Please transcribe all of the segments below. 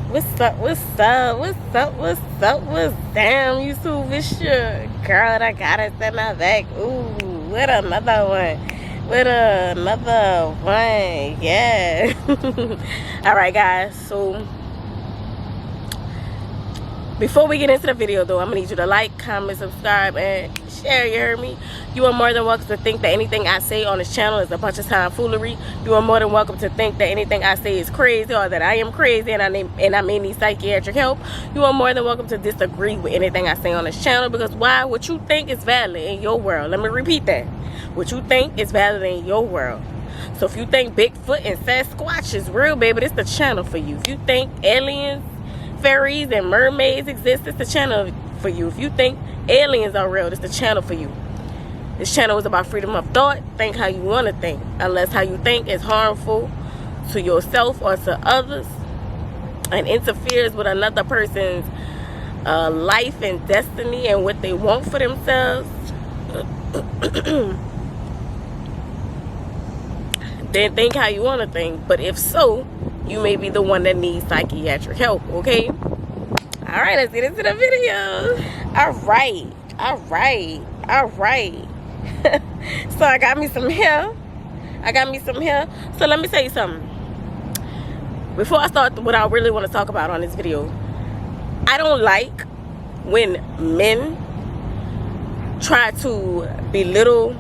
What's up? What's up? What's up? What's up? What's down, YouTube? It's your girl that got us in my back. Ooh, with another one. With another one. Yeah. Alright, guys. So, before we get into the video, though, I'm going to need you to like, comment, subscribe, and share. You heard me? You are more than welcome to think that anything I say on this channel is a bunch of tomfoolery. You are more than welcome to think that anything I say is crazy or that I am crazy and I may need psychiatric help. You are more than welcome to disagree with anything I say on this channel, because why? What you think is valid in your world. Let me repeat that. What you think is valid in your world. So if you think Bigfoot and Sasquatch is real, baby, this is the channel for you. If you think aliens, fairies, and mermaids exist, it's the channel for you. If you think aliens are real, it's the channel for you. This channel is about freedom of thought. Think how you want to think, unless how you think is harmful to yourself or to others and interferes with another person's life and destiny and what they want for themselves. Then think how you want to think. But if so, you may be the one that needs psychiatric help, okay? All right, let's get into the video. All right. So I got me some hair. So let me tell you something. Before I start what I really want to talk about on this video, I don't like when men try to belittle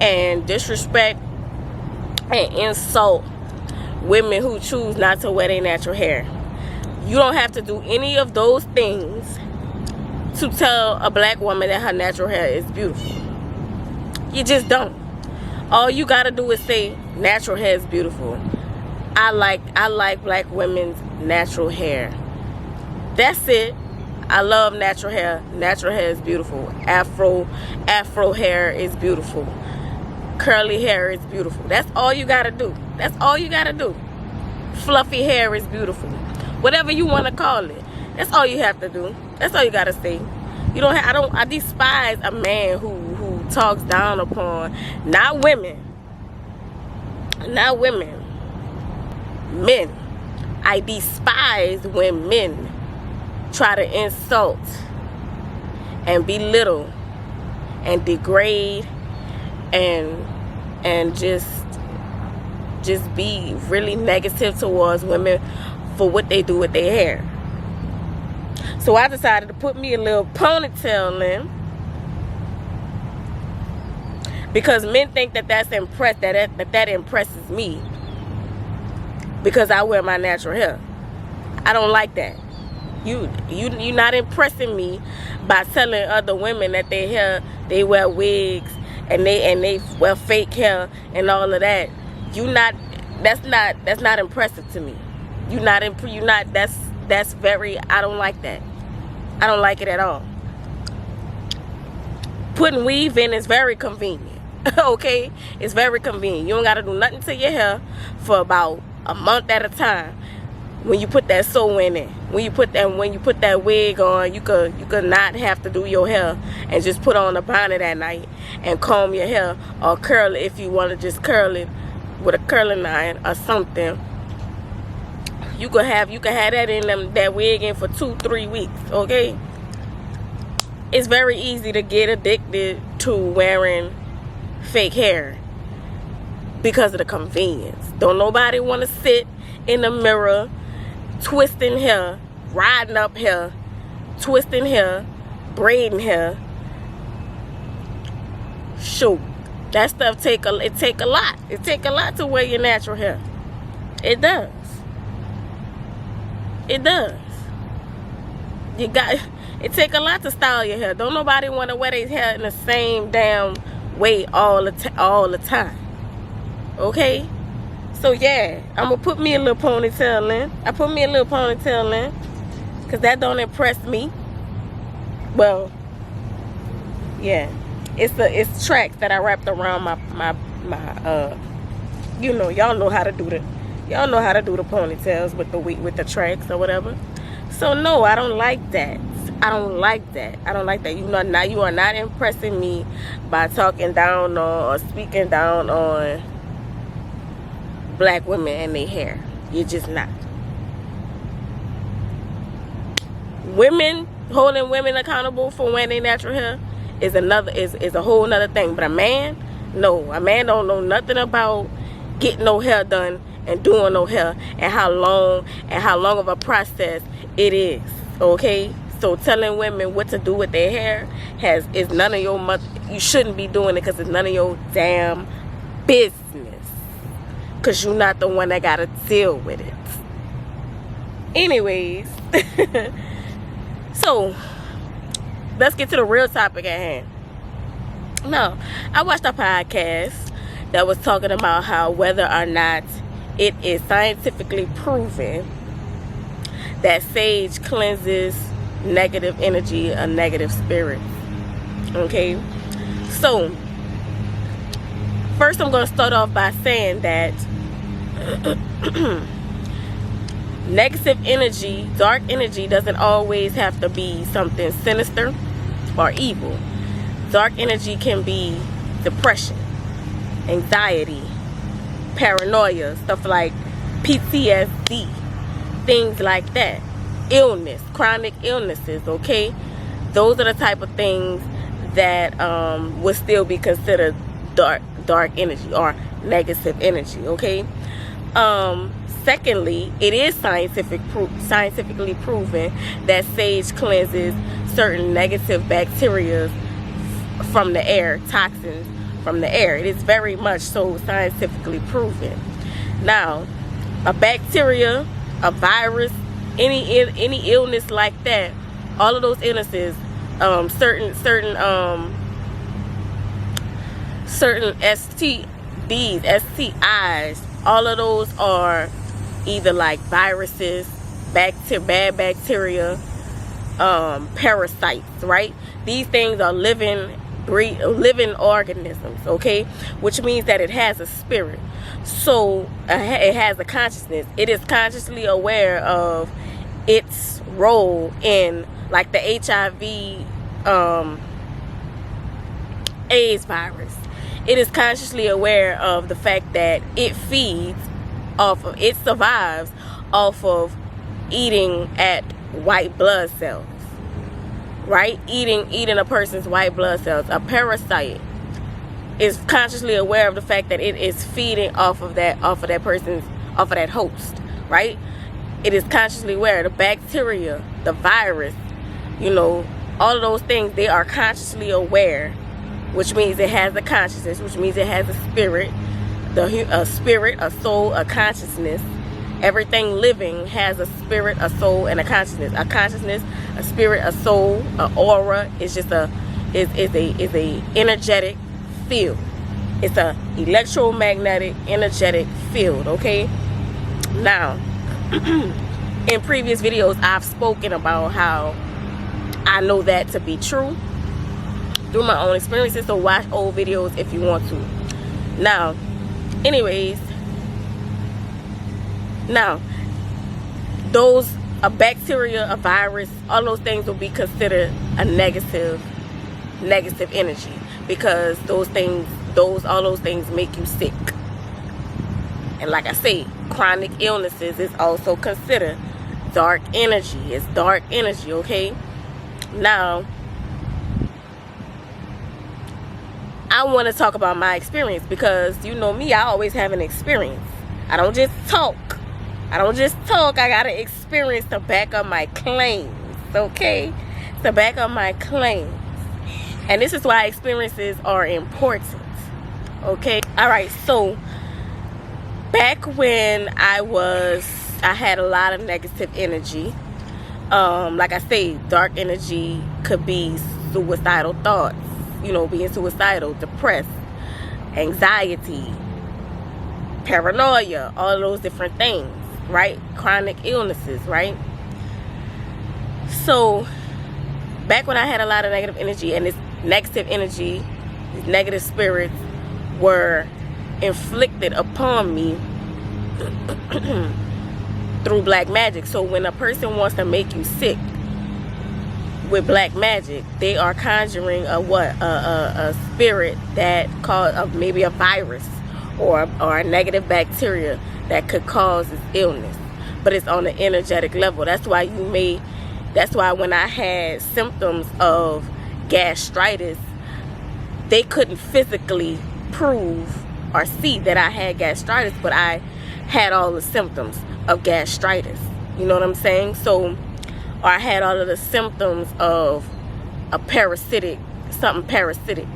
and disrespect and insult women who choose not to wear their natural hair. You don't have to do any of those things to tell a black woman that her natural hair is beautiful. You just don't. All you gotta do is say natural hair is beautiful. I like black women's natural hair. That's it. I love natural hair. Natural hair is beautiful. Afro hair is beautiful. Curly hair is beautiful. That's all you gotta do. That's all you gotta do. Fluffy hair is beautiful. Whatever you want to call it. That's all you have to do. That's all you gotta say. You don't have, I despise a man who talks down upon not women. Men. I despise when men try to insult and belittle and degrade and just be really negative towards women for what they do with their hair. So I decided to put me a little ponytail in, because men think that that impresses me because I wear my natural hair. I don't like that. You're not impressing me by telling other women that they wear wigs and they wear fake hair and all of that. That's not impressive to me. That's very, I don't like that. I don't like it at all. Putting weave in is very convenient. Okay? It's very convenient. You don't got to do nothing to your hair for about a month at a time. When you put that sew-in in, when you put that wig on, you could not have to do your hair and just put on a bonnet at night and comb your hair or curl it if you want to just curl it with a curling iron or something. You could have that that wig in for 2-3 weeks, okay? It's very easy to get addicted to wearing fake hair because of the convenience. Don't nobody want to sit in the mirror twisting hair, riding up hair, twisting hair, braiding hair. Shoot, that stuff take a lot. It take a lot to wear your natural hair. It does. It take a lot to style your hair. Don't nobody want to wear their hair in the same damn way all the time. Okay? So yeah, I'm gonna put me a little ponytail in. I put me a little ponytail in because that don't impress me. Well, yeah, it's tracks that I wrapped around my y'all know how to do the ponytails with the tracks or whatever. So no, I don't like that. You are not impressing me by talking down or speaking down on black women and their hair. You're just not. Women, holding women accountable for wearing their natural hair is a whole nother thing. But a man, no, a man don't know nothing about getting no hair done and doing no hair, and how long of a process it is. Okay, so telling women what to do with their hair is none of your mother. You shouldn't be doing it because it's none of your damn business, because you're not the one that gotta deal with it. Anyways, so let's get to the real topic at hand. Now, I watched a podcast that was talking about how whether or not it is scientifically proven that sage cleanses negative energy, a negative spirit. Okay, so first I'm going to start off by saying that negative energy, dark energy, doesn't always have to be something sinister or evil. Dark energy can be depression, anxiety, paranoia, stuff like PTSD, things like that. Illness, chronic illnesses, okay? Those are the type of things that would still be considered dark energy or negative energy, okay? Secondly, it is scientifically proven that sage cleanses certain negative bacteria from the air, toxins from the air. It is very much so scientifically proven. Now, a bacteria, a virus, any illness like that, all of those illnesses, certain STDs, STIs, all of those are either like viruses, bad bacteria, parasites, right? These things are living organisms, okay? Which means that it has a spirit. So it has a consciousness. It is consciously aware of its role in, like, the HIV AIDS virus. It is consciously aware of the fact that it survives off of eating at white blood cells, right? Eating a person's white blood cells. A parasite is consciously aware of the fact that it is feeding off of that host, right? It is consciously aware. The bacteria, the virus, all of those things, they are consciously aware, which means it has a consciousness, which means it has a spirit, a spirit, a soul, a consciousness. Everything living has a spirit, a soul, and a consciousness. A consciousness, a spirit, a soul, an aura is just a energetic field. It's a electromagnetic energetic field, okay? Now, in previous videos, I've spoken about how I know that to be true through my own experiences, so watch old videos if you want to. Now, anyways, a bacteria, a virus, all those things will be considered a negative energy, because all those things make you sick. And like I say, chronic illnesses is also considered dark energy. It's dark energy, okay? Now, I want to talk about my experience, because you know me, I always have an experience. I don't just talk. I got an experience to back up my claims, okay? To back up my claims. And this is why experiences are important, okay? All right, so back when I had a lot of negative energy. Like I say, dark energy could be suicidal thoughts, being suicidal, depressed, anxiety, paranoia, all of those different things, right? Chronic illnesses, right? So back when I had a lot of negative energy, and this negative energy, these negative spirits were inflicted upon me through black magic. So when a person wants to make you sick with black magic, they are conjuring a spirit that cause maybe a virus or a negative bacteria that could cause this illness, but it's on the energetic level. That's why you may That's why when I had symptoms of gastritis, they couldn't physically prove or see that I had gastritis, but I had all the symptoms of gastritis. You know what I'm saying? So, or I had all of the symptoms of a parasitic, something parasitic.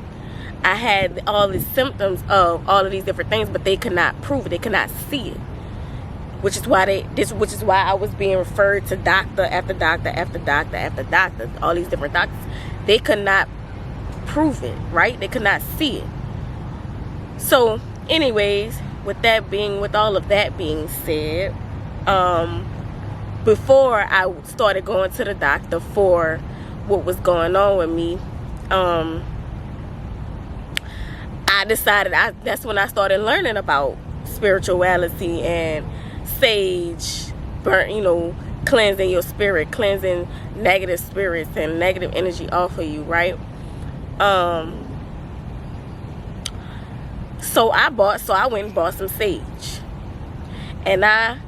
I had all the symptoms of all of these different things, but they could not prove it. They could not see it. Which is why I was being referred to doctor after doctor after doctor after doctor, all these different doctors. They could not prove it, right? They could not see it. So, anyways, with all of that being said, before I started going to the doctor for what was going on with me, I decided that's when I started learning about spirituality and sage, cleansing your spirit, cleansing negative spirits and negative energy off of you, right? So I went and bought some sage, and I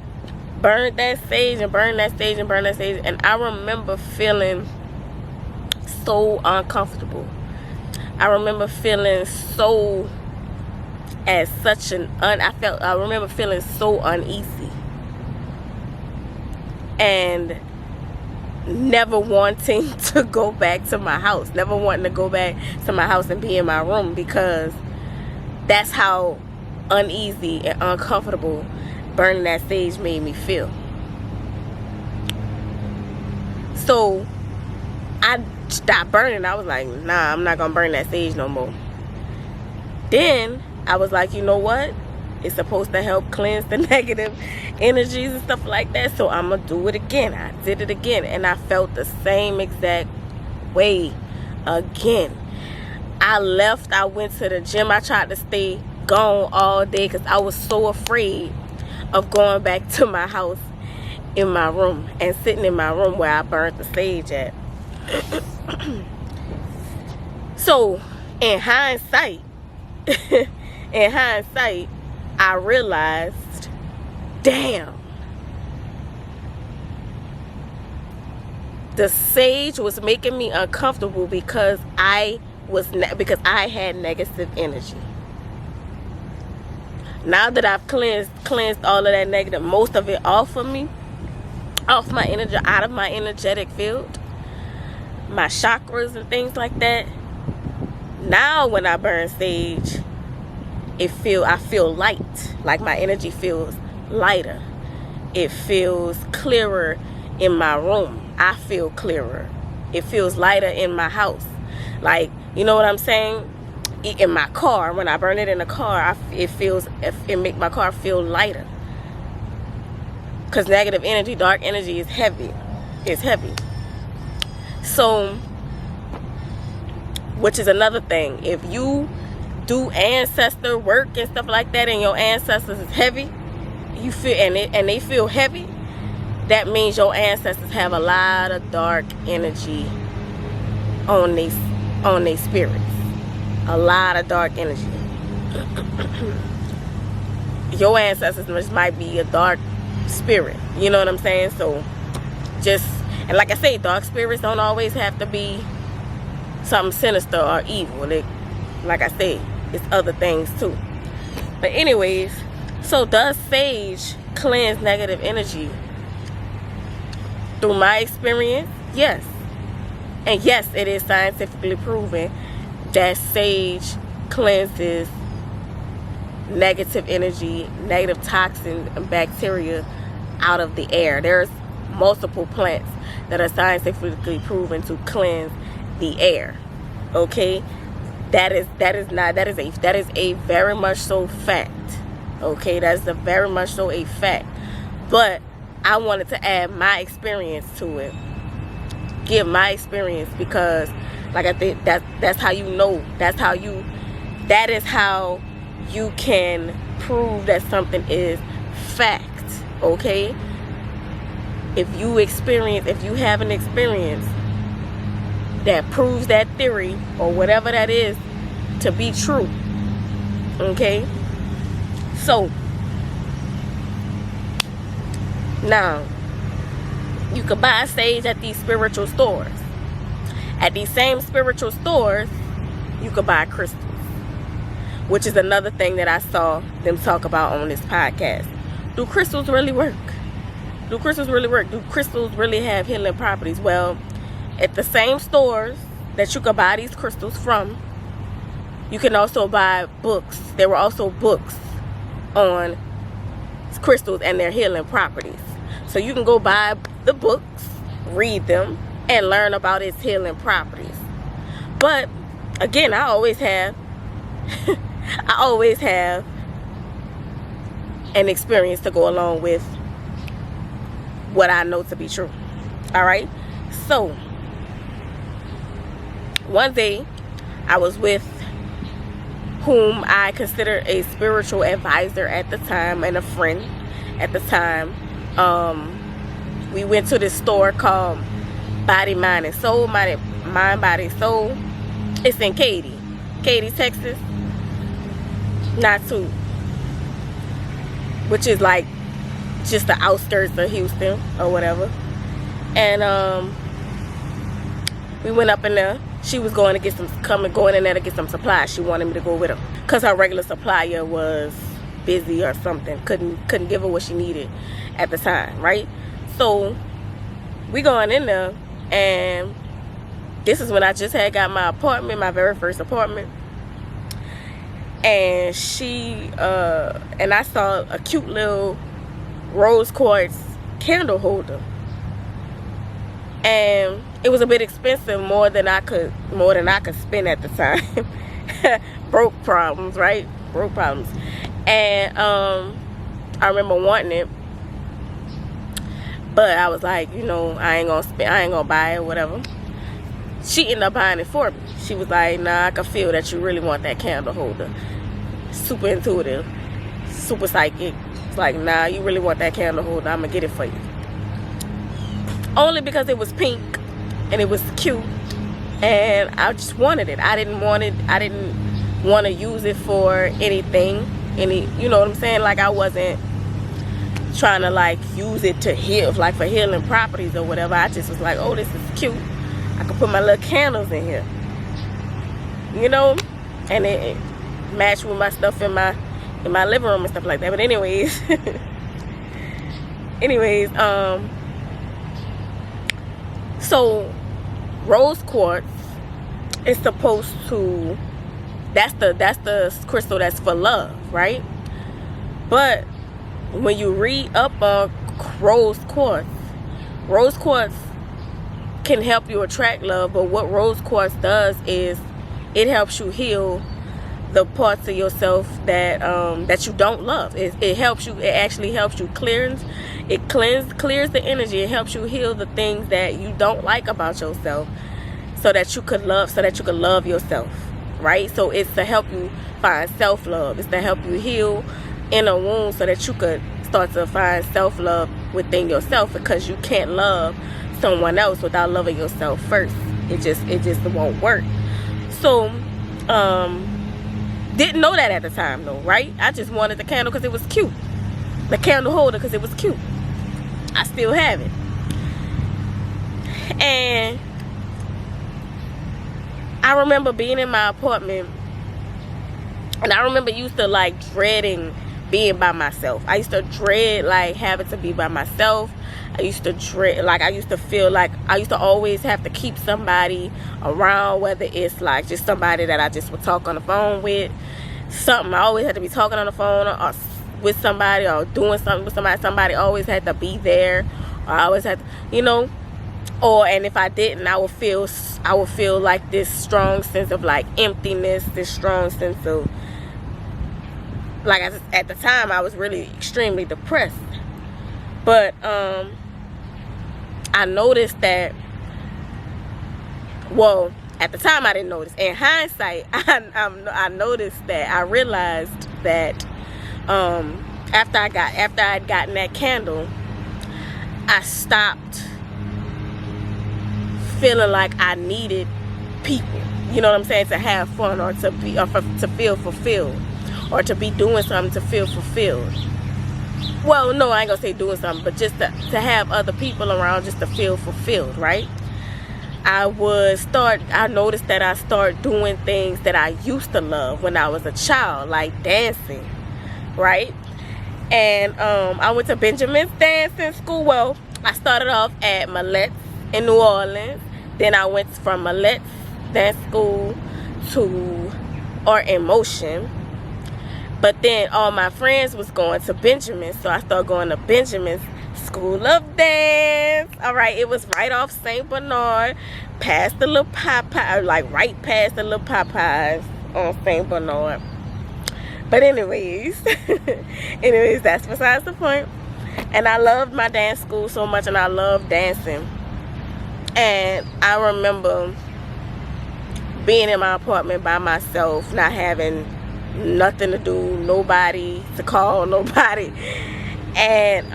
burned that sage and burned that sage and burned that sage, and I remember feeling so uncomfortable. I remember feeling so I remember feeling so uneasy and never wanting to go back to my house, never wanting to go back to my house and be in my room, because that's how uneasy and uncomfortable burning that sage made me feel. So I stopped burning. I was like, nah, I'm not gonna burn that sage no more. Then I was like, you know what? It's supposed to help cleanse the negative energies and stuff like that, so I'm gonna do it again. I did it again, and I felt the same exact way again. I left. I went to the gym. I tried to stay gone all day because I was so afraid of going back to my house in my room and sitting in my room where I burned the sage at. So in hindsight, I realized, damn, the sage was making me uncomfortable because I had negative energy. Now that I've cleansed all of that negative, most of it off of me, off my energy, out of my energetic field, my chakras and things like that. Now when I burn sage, I feel light. Like my energy feels lighter. It feels clearer in my room. I feel clearer. It feels lighter in my house. Like, you know what I'm saying? In my car, when I burn it in the car, it make my car feel lighter. Because negative energy, dark energy is heavy. It's heavy. So, which is another thing. If you do ancestor work and stuff like that, and your ancestors is heavy, you feel and they feel heavy, that means your ancestors have a lot of dark energy on their spirits. A lot of dark energy. Your ancestors might be a dark spirit. You know what I'm saying? So and like I say, dark spirits don't always have to be something sinister or evil. Like I say, it's other things too. But anyways, so does sage cleanse negative energy? Through my experience, yes. And yes, it is scientifically proven that sage cleanses negative energy, negative toxins and bacteria out of the air. There's multiple plants that are scientifically proven to cleanse the air. Okay? That is a very much so fact. Okay, that's a very much so a fact. But I wanted to add my experience to it. Give my experience, because like I think that's how you know. That is how you can prove that something is fact. Okay? If you have an experience that proves that theory or whatever that is to be true. Okay? So now You could buy sage at these spiritual stores. At these same spiritual stores, you could buy crystals, which is another thing that I saw them talk about on this podcast. Do crystals really work? Do crystals really work? Do crystals really have healing properties? Well, at the same stores that you could buy these crystals from, you can also buy books. There were also books on crystals and their healing properties. So you can go buy the books, read them, and learn about its healing properties. But again, I always have an experience to go along with what I know to be true. All right. So one day I was with whom I considered a spiritual advisor at the time and a friend at the time. We went to this store called Body, Mind, and Soul. Mind, Body, Soul. It's in Katy, Texas. Not too, which is like just the outskirts of Houston or whatever. And we went up in there. She was going to get going in there to get some supplies. She wanted me to go with her because her regular supplier was busy or something. Couldn't give her what she needed at the time, right? So we going in there, and this is when I just had got my apartment, my very first apartment. And and I saw a cute little rose quartz candle holder, and it was a bit expensive, more than I could spend at the time. Broke problems, right? Broke problems. And I remember wanting it, but I was like, I ain't gonna buy it, whatever. She ended up buying it for me. She was like, nah, I can feel that you really want that candle holder. Super intuitive, super psychic. It's like, nah, you really want that candle holder, I'm gonna get it for you. Only because it was pink and it was cute, and I just wanted it. I didn't want to use it for anything, you know what I'm saying? Like, I wasn't trying to like use it to heal, like for healing properties or whatever. I just was like, oh, this is cute. I could put my little candles in here, and it matched with my stuff in my living room and stuff like that. But anyways, so rose quartz is supposed to, that's the crystal that's for love, right? But when you read up on rose quartz can help you attract love. But what rose quartz does is it helps you heal the parts of yourself that you don't love. It actually helps you clears the energy. It helps you heal the things that you don't like about yourself, so that you could love yourself, right? So it's to help you find self-love. It's to help you heal inner wounds, so that you could start to find self-love within yourself, because you can't love someone else without loving yourself first. It just won't work. So didn't know that at the time though, right? I just wanted the candle because it was cute, the candle holder because it was cute. I still have it. And I remember being in my apartment, and I remember used to like dreading being by myself. I used to dread like having to be by myself. I used to feel like I used to always have to keep somebody around, whether it's like just somebody that I just would talk on the phone with, something. I always had to be talking on the phone or with somebody, or doing something with somebody. Somebody always had to be there, or I always had to, and if I didn't, I would feel like this strong sense of like emptiness, this strong sense of like, at the time I was really extremely depressed. But I noticed that, well, at the time I didn't notice. In hindsight, I noticed that, I realized that after I'd gotten that candle, I stopped feeling like I needed people, you know what I'm saying, to have fun, or to feel fulfilled, or to be doing something to feel fulfilled. well, no, I ain't gonna say doing something, but just to have other people around, just to feel fulfilled, right? I noticed that I started doing things that I used to love when I was a child, like dancing, right? And I went to Benjamin's dancing school. Well, I started off at Millett's in New Orleans. Then I went from Millett's dance school to Art in Motion. But then all my friends was going to Benjamin, so I started going to Benjamin's School of Dance. All right, it was right off St. Bernard, past the little Popeyes, like right past the little Popeyes on St. Bernard. But anyways, that's besides the point. And I loved my dance school so much, and I loved dancing. And I remember being in my apartment by myself, not having nothing to do, nobody to call, nobody. And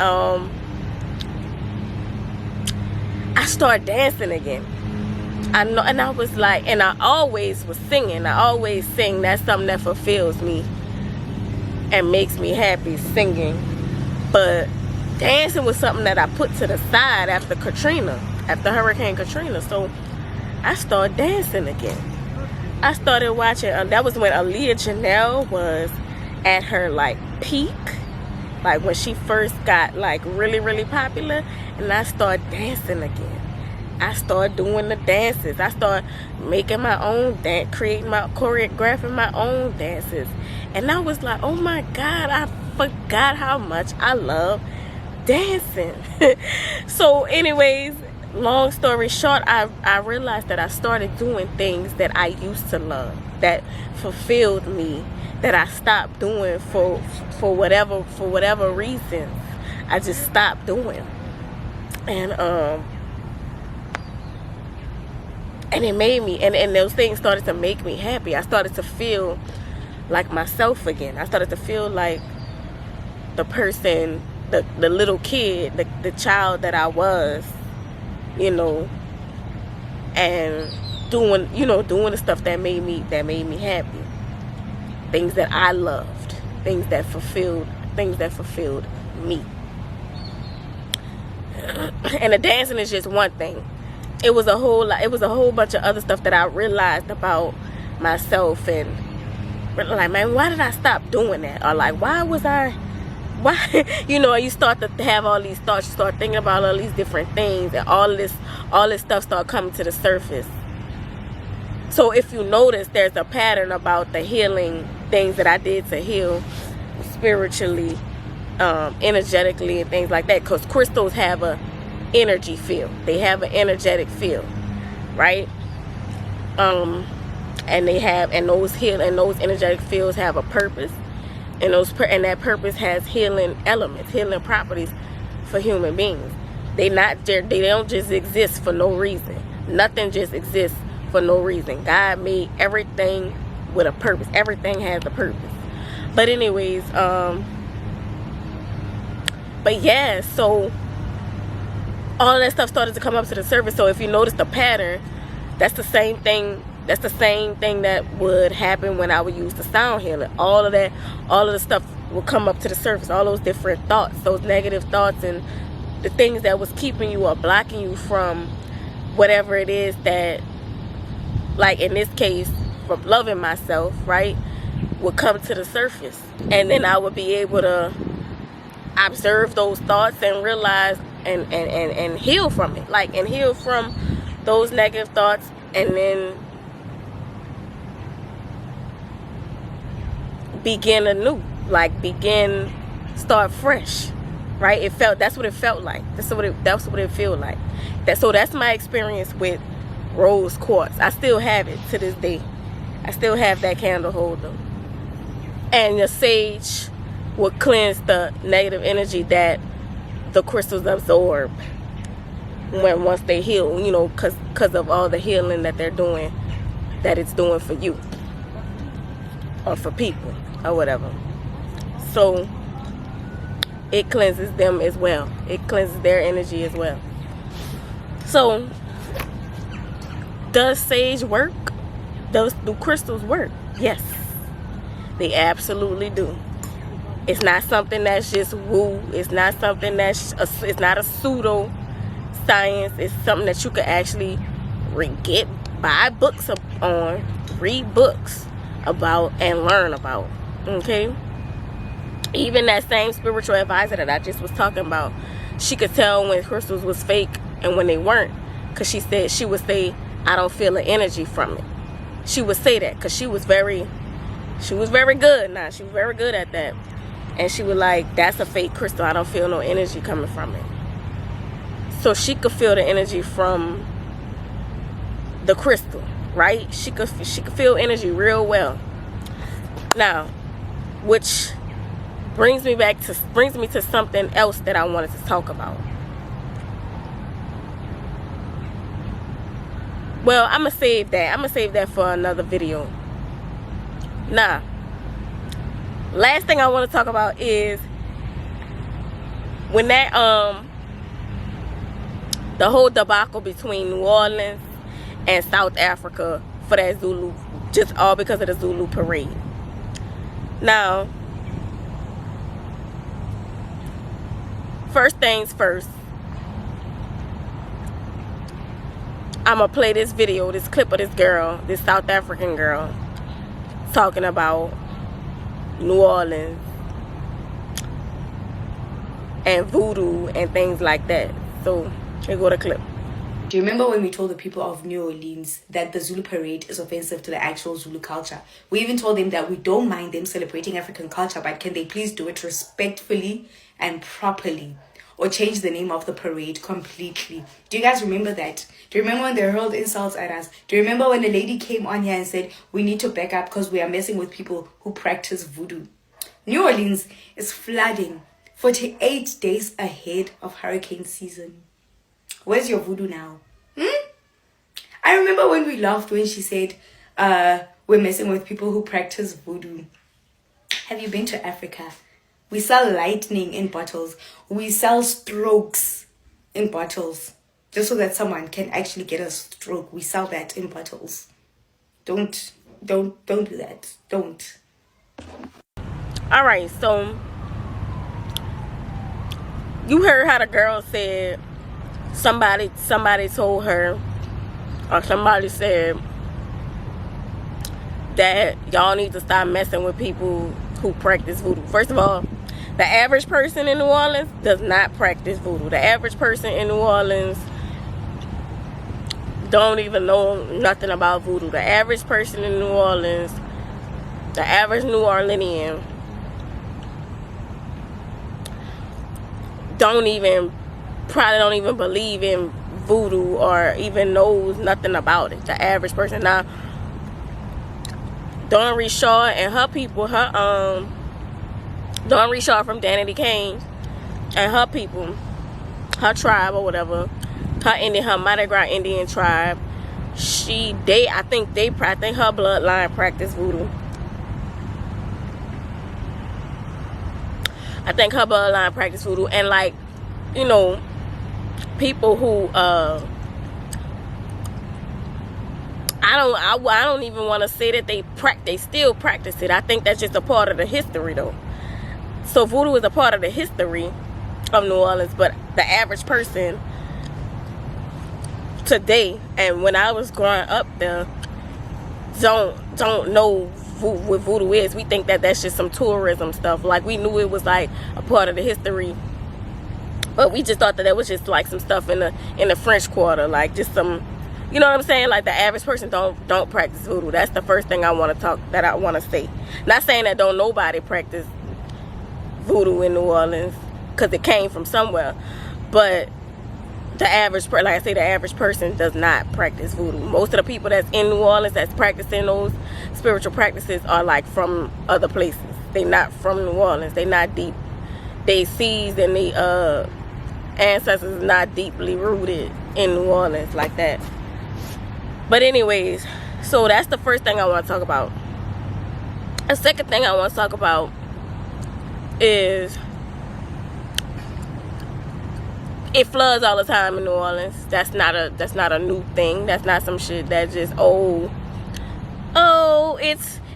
I started dancing again. And I was like, and I always was singing. I always sing. That's something that fulfills me and makes me happy, singing. But dancing was something that I put to the side after Hurricane Katrina. So I started dancing again. I started watching, that was when Aaliyah Janelle was at her like peak, like when she first got like really, really popular. And I started dancing again. I started doing the dances. I started making my own dance, choreographing my own dances. And I was like, oh my God, I forgot how much I love dancing. So anyways, long story short, I realized that I started doing things that I used to love, that fulfilled me, that I stopped doing for whatever reasons. I just stopped doing. And it made me, and those things started to make me happy. I started to feel like myself again. I started to feel like the person, the little kid, the child that I was, you know, and doing the stuff that made me happy. Things that I loved, things that fulfilled me. And the dancing is just one thing. It was a whole bunch of other stuff that I realized about myself, and like, man, why did I stop doing that? Or like, why you start to have all these thoughts, you start thinking about all these different things, and all this stuff start coming to the surface. So if you notice, there's a pattern about the healing things that I did to heal spiritually, energetically, and things like that, because crystals have a energy field. They have an energetic field, right? And those energetic fields have a purpose, and that purpose has healing elements, healing properties for human beings. They don't just exist for no reason. Nothing just exists for no reason. God made everything with a purpose. Everything has a purpose. But anyways, but yeah, so all of that stuff started to come up to the surface. So if you notice the pattern, that's the same thing that would happen when I would use the sound healer. All of the stuff will come up to the surface. All those different thoughts, those negative thoughts, and the things that was keeping you or blocking you from whatever it is that, like in this case, from loving myself, right, would come to the surface. And then I would be able to observe those thoughts and realize and heal from it, and heal from those negative thoughts, and then begin anew, start fresh, right? That's what it felt like. That's what it felt like. So that's my experience with rose quartz. I still have it to this day. I still have that candle holder. And the sage will cleanse the negative energy that the crystals absorb once they heal, because of all the healing that they're doing, that it's doing for you or for people or whatever. So it cleanses them as well. It cleanses their energy as well. So does sage work? Do crystals work? Yes, they absolutely do. It's not something that's just woo. It's not something that's it's not a pseudo science. It's something that you could actually buy books on, read books about, and learn about. Okay? Even that same spiritual advisor that I just was talking about, she could tell when crystals was fake and when they weren't, because she would say, I don't feel the energy from it. She would say that because she was very good. Now she was very good at that. And she was like, that's a fake crystal. I don't feel no energy coming from it. So she could feel the energy from the crystal, right? She could feel energy real well. Now, which brings me to something else that I wanted to talk about. Well, I'm gonna save that for another video. Now, last thing I want to talk about is when that the whole debacle between New Orleans and South Africa for that Zulu, just all because of the Zulu parade. Now, first things first, I'm gonna play this video, this clip of this girl, this South African girl, talking about New Orleans and voodoo and things like that. So here go the clip. Do you remember when we told the people of New Orleans that the Zulu parade is offensive to the actual Zulu culture? We even told them that we don't mind them celebrating African culture, but can they please do it respectfully and properly, or change the name of the parade completely? Do you guys remember that? Do you remember when they hurled insults at us? Do you remember when a lady came on here and said, we need to back up because we are messing with people who practice voodoo? New Orleans is flooding 48 days ahead of hurricane season. Where's your voodoo now? I remember when we laughed when she said, we're messing with people who practice voodoo. Have you been to Africa? We sell lightning in bottles. We sell strokes in bottles. Just so that someone can actually get a stroke. We sell that in bottles. Don't do that. Don't. Alright, so you heard how the girl said somebody told her, or somebody said that y'all need to stop messing with people who practice voodoo. First of all, the average person in New Orleans does not practice voodoo. The average person in New Orleans don't even know nothing about voodoo. The average person in New Orleans, the average New Orleanian, probably don't even believe in voodoo or even knows nothing about it. The average person. Now, Dawn Shaw and her people, Dawn Shaw from Danity Kane and her people, her tribe or whatever, her Mardi Gras Indian tribe, I think her bloodline practice voodoo. I think her bloodline practice voodoo, and like, you know, people who I don't even want to say that they still practice it. I think that's just a part of the history though. So voodoo is a part of the history of New Orleans, but the average person today, and when I was growing up there, don't know what voodoo is. We think that that's just some tourism stuff. Like, we knew it was like a part of the history, but we just thought that was just like some stuff in the French Quarter, like just some, you know what I'm saying? Like, the average person don't practice voodoo. That's the first thing I want to say. Not saying that don't nobody practice voodoo in New Orleans, because it came from somewhere, but the average person does not practice voodoo. Most of the people that's in New Orleans that's practicing those spiritual practices are like from other places. They not from New Orleans. They not deep. They seeds and they ancestors not deeply rooted in New Orleans like that. But anyways, so that's the first thing I want to talk about. The second thing I want to talk about is it floods all the time in New Orleans. That's not a new thing. That's not some shit that just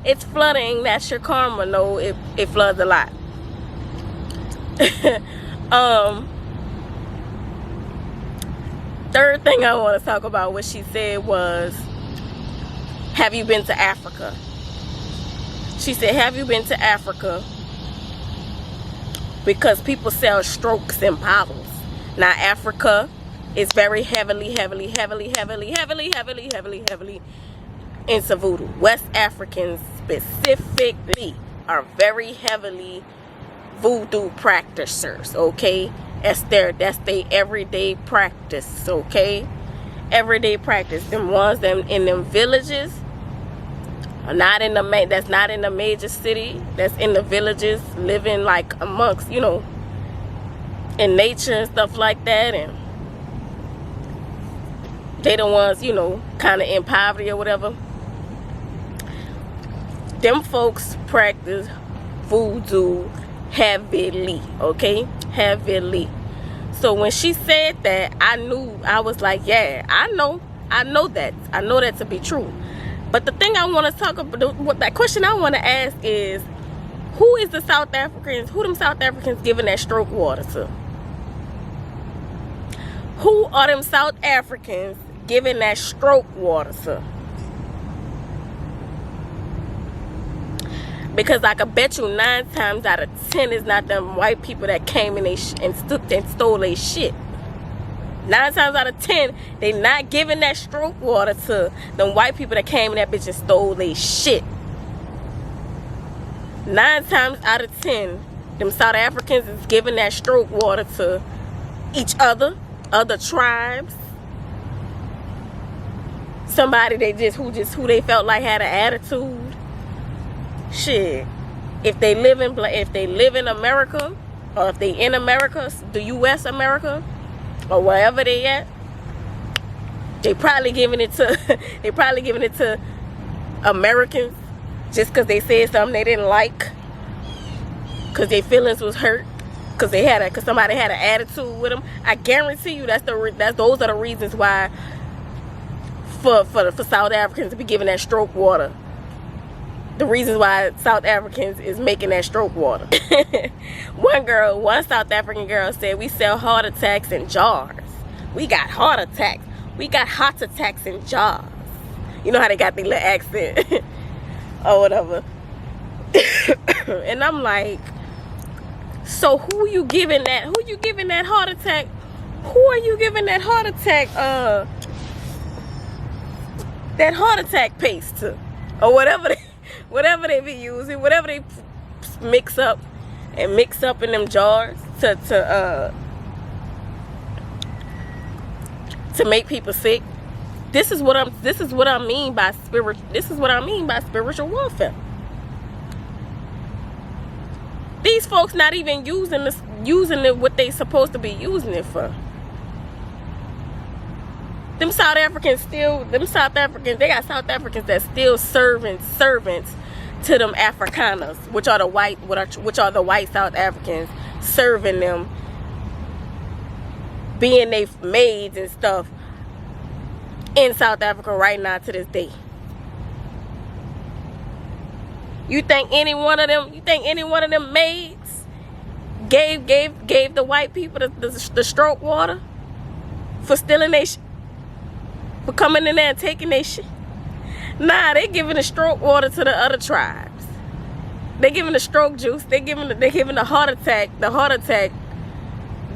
it's flooding, that's your karma. No, it floods a lot. Third thing I want to talk about, what she said was, have you been to Africa? She said, have you been to Africa? Because people sell strokes in bottles. Now, Africa is very heavily into voodoo. West Africans specifically are very heavily voodoo practitioners, okay? That's their everyday practice, okay? Everyday practice. Them ones them in them villages are not in the that's not in the major city. That's in the villages, living like amongst, you know, in nature and stuff like that, and they the ones, you know, kind of in poverty or whatever. Them folks practice voodoo heavily, okay? Heavily. So when she said that, I knew, I was like, yeah, I know that. I know that to be true. But the thing I want to talk about, what that question I want to ask is, who is the South Africans, who them South Africans giving that stroke water to? Who are them South Africans giving that stroke water to? Because I could bet you 9 times out of 10 is not them white people that came in and stole their shit. 9 times out of 10, they not giving that stroke water to them white people that came in that bitch and stole their shit. 9 times out of 10, them South Africans is giving that stroke water to each other, other tribes, somebody who they felt like had an attitude. Shit, if they live in America, or if they in America, the U.S. America, or wherever they at, they probably giving it to Americans just because they said something they didn't like, because their feelings was hurt, because somebody had an attitude with them. I guarantee you those are the reasons why for South Africans to be giving that stroke water. The reasons why South Africans is making that stroke water. One South African girl said, we sell heart attacks in jars. We got heart attacks. We got heart attacks in jars. You know how they got the little accent or whatever. And I'm like, so who you giving that heart attack? Who are you giving that heart attack paste to? Or whatever they be using, whatever they mix up in them jars to make people sick. This is what I mean by spiritual warfare. These folks not even using it what they supposed to be using it for. Them South Africans, they got South Africans that still servants to them Afrikaners, which are the white South Africans, serving them, being they maids and stuff in South Africa right now to this day. You think any one of them maids gave the white people the stroke water for stealing their shit? For coming in there and taking their shit? Nah, they giving the stroke water to the other tribes. They giving the stroke juice. They giving the heart attack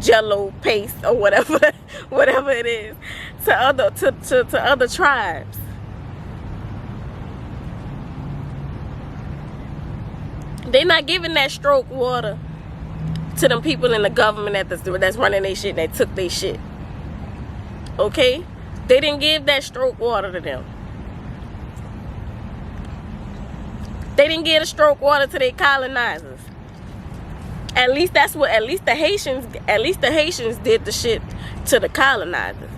jello paste or whatever it is to other tribes. They not giving that stroke water to them people in the government that's running their shit, that took their shit. Okay? They didn't give that stroke water to them. They didn't give the stroke water to their colonizers. At least the Haitians did the shit to the colonizers.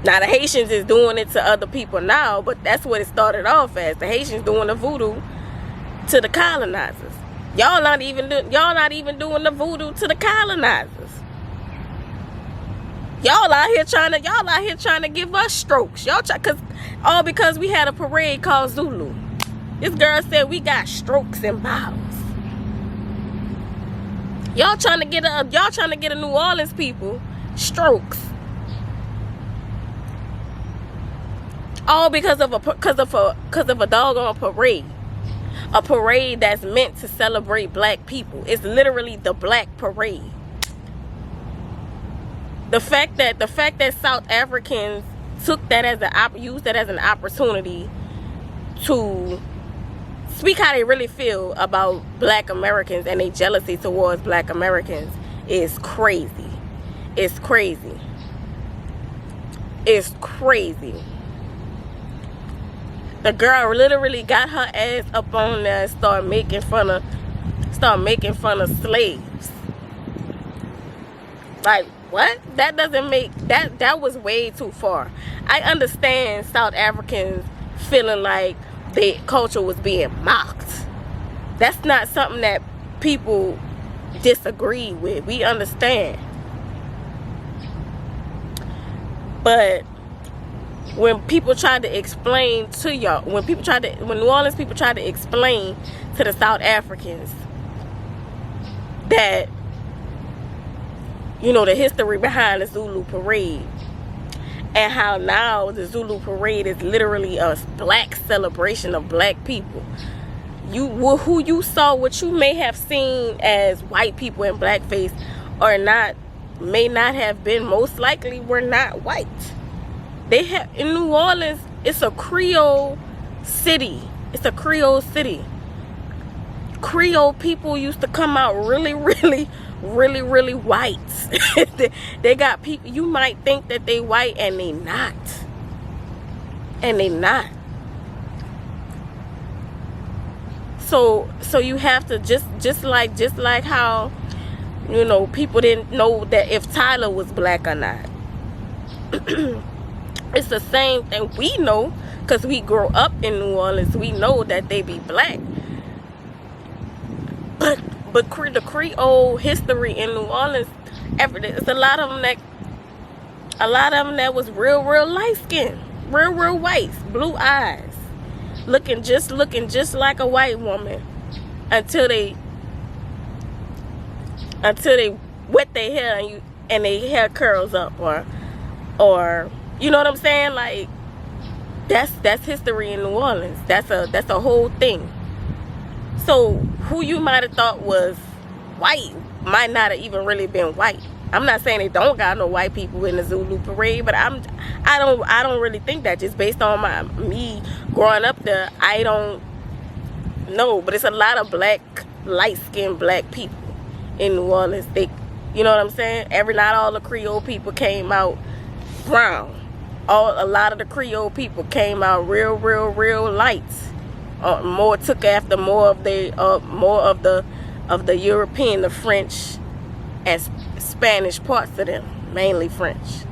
Now the Haitians is doing it to other people now, but that's what it started off as. The Haitians doing the voodoo to the colonizers. Y'all not even doing the voodoo to the colonizers. Y'all out here trying to give us strokes. All because we had a parade called Zulu. This girl said we got strokes and bottles. Y'all trying to get a New Orleans people strokes. All because of a doggone parade. A parade that's meant to celebrate black people. It's literally the black parade. The fact that South Africans took that used that as an opportunity to speak how they really feel about black Americans and their jealousy towards black Americans is crazy. It's crazy. It's crazy. The girl literally got her ass up on there and started making fun of slaves. Like, what? That doesn't make that was way too far. I understand South Africans feeling like their culture was being mocked. That's not something that people disagree with. We understand. But when people tried to explain to y'all, when New Orleans people tried to explain to the South Africans that, you know, the history behind the Zulu parade and how now the Zulu parade is literally a black celebration of black people. Who you saw, what you may have seen as white people in blackface or not, may not have been, most likely were not white. They have in New Orleans, it's a Creole city. It's a Creole city. Creole people used to come out really white. They got people, you might think that they white and they not. And they not. So you have to just like how, you know, people didn't know that if Tyler was black or not. It's the same thing. We know, because we grow up in New Orleans, we know that they be black. But the Creole history in New Orleans, there's a lot of them that was real light skin, real white, blue eyes, looking just like a white woman, until they wet their hair and their hair curls up, or you know what I'm saying? Like, that's history in New Orleans. That's a whole thing. So who you might have thought was white might not have even really been white. I'm not saying they don't got no white people in the Zulu parade, but I don't really think that, just based on me growing up there. I don't know, but it's a lot of black, light-skinned black people in New Orleans. You know what I'm saying? Not all the Creole people came out brown. A lot of the Creole people came out real light. Took after more of the European, the French and Spanish parts of them, mainly French.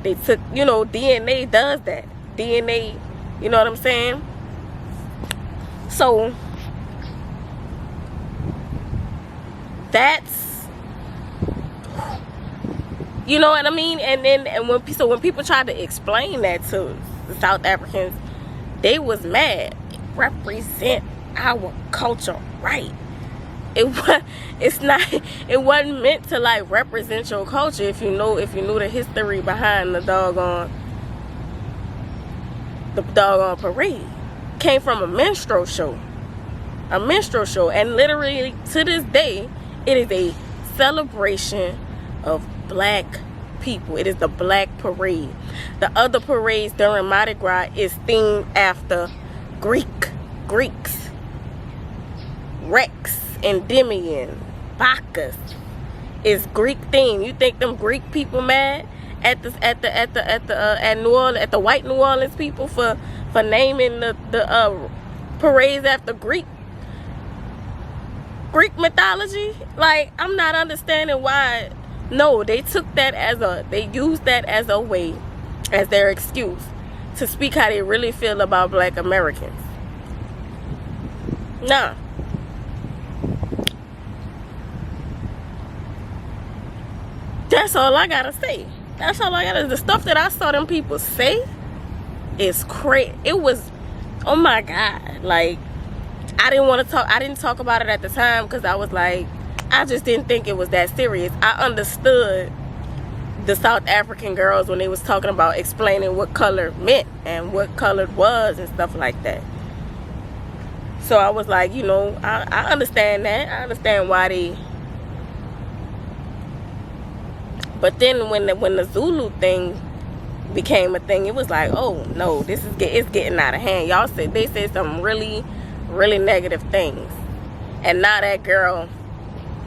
They took, you know, DNA does that. DNA, you know what I'm saying? So that's, you know what I mean? And when people tried to explain that to the South Africans, they was mad. Represent our culture, right? It wasn't meant to like represent your culture if you knew the history behind the doggone parade. Came from a minstrel show. And literally to this day, it is a celebration of black people. It is the black parade. The other parades during Mardi Gras is themed after Greeks, Rex, Endymion, Bacchus is Greek theme. You think them Greek people mad at the white New Orleans people for naming the parades after Greek mythology? Like, I'm not understanding why. No, they took that they used that as a way, as their excuse to speak how they really feel about black Americans. Nah. That's all I gotta say. The stuff that I saw them people say is crazy. It was, oh my God. Like, I didn't talk about it at the time because I was like, I just didn't think it was that serious. I understood the South African girls when they was talking about explaining what color meant and what color was and stuff like that. So I was like, you know, I understand that. I understand why they. But then when the Zulu thing became a thing, it was like, oh no, it's getting out of hand. Y'all said they said some really, really negative things, and now that girl,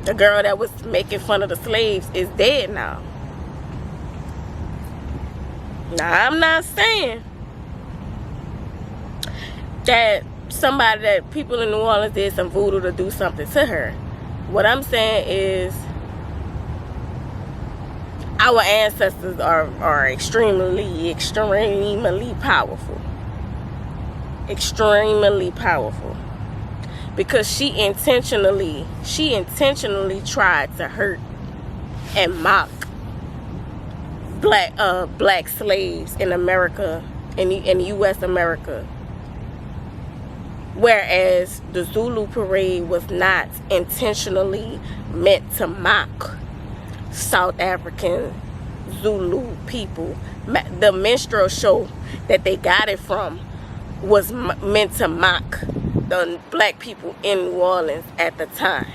the girl that was making fun of the slaves, is dead now. Now I'm not saying that that people in New Orleans did some voodoo to do something to her. What I'm saying is our ancestors are extremely powerful. Extremely powerful. Because she intentionally tried to hurt and mock black slaves in America, in U.S. America. Whereas the Zulu parade was not intentionally meant to mock South African Zulu people. The minstrel show that they got it from was meant to mock the black people in New Orleans at the time.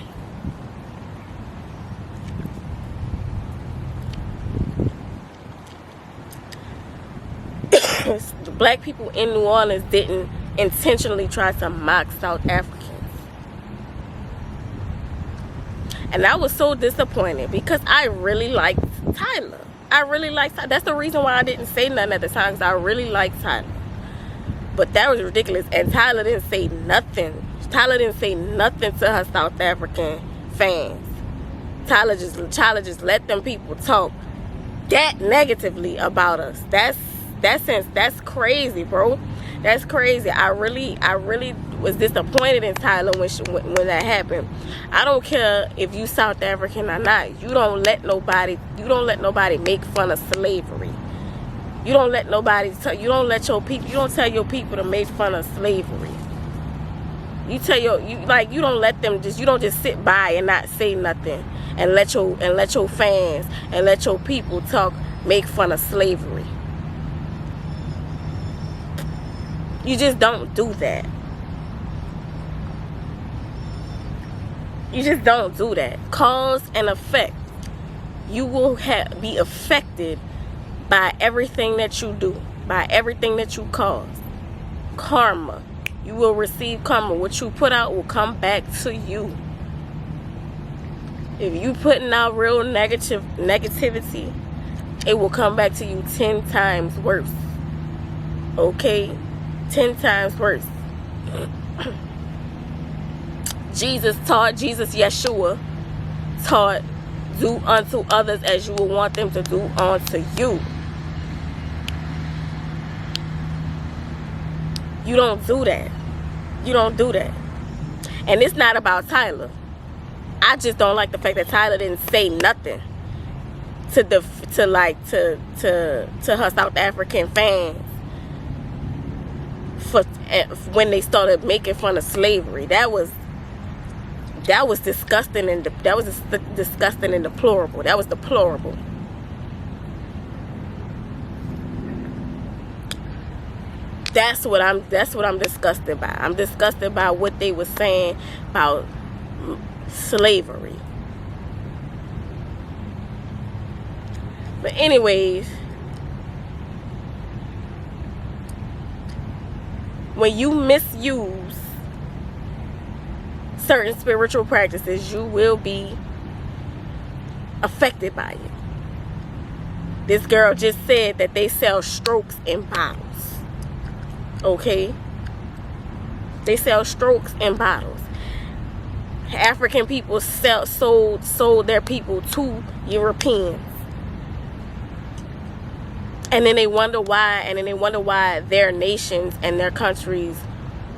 The black people in New Orleans didn't intentionally try to mock South Africans. And I was so disappointed because I really liked Tyler. That's the reason why I didn't say nothing at the time, because I really liked Tyler. But that was ridiculous. And Tyler didn't say nothing. Tyler didn't say nothing to her South African fans. Tyler just let them people talk that negatively about us. That's crazy, bro. That's crazy. I really was disappointed in Tyler when that happened. I don't care if you South African or not. You don't let nobody make fun of slavery. You don't let nobody you don't tell your people to make fun of slavery. You don't let them you don't just sit by and not say nothing and let your fans and let your people make fun of slavery. You just don't do that. You just don't do that. Cause and effect. You will be affected by everything that you do, by everything that you cause. Karma. You will receive karma. What you put out will come back to you. If you putting out real negativity, it will come back to you 10 times worse. Okay? 10 times worse. Yeshua taught, do unto others as you would want them to do unto you. You don't do that. You don't do that. And it's not about Tyler. I just don't like the fact that Tyler didn't say nothing to her South African fans when they started making fun of slavery. That was disgusting, and that was disgusting and deplorable. That was deplorable. That's what I'm disgusted by. I'm disgusted by what they were saying about slavery. But anyways, when you misuse certain spiritual practices, you will be affected by it. This girl just said that they sell strokes in bottles. Okay? They sell strokes in bottles. African people sold their people to Europeans. And then they wonder why their nations and their countries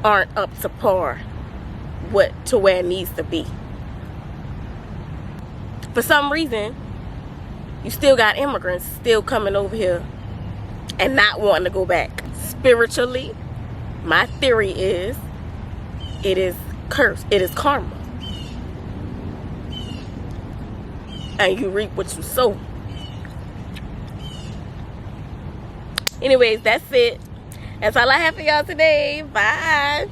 aren't up to par to where it needs to be. For some reason, you still got immigrants still coming over here and not wanting to go back. Spiritually, my theory is it is cursed. It is karma. and you reap what you sow. Anyways, that's it. That's all I have for y'all today. Bye.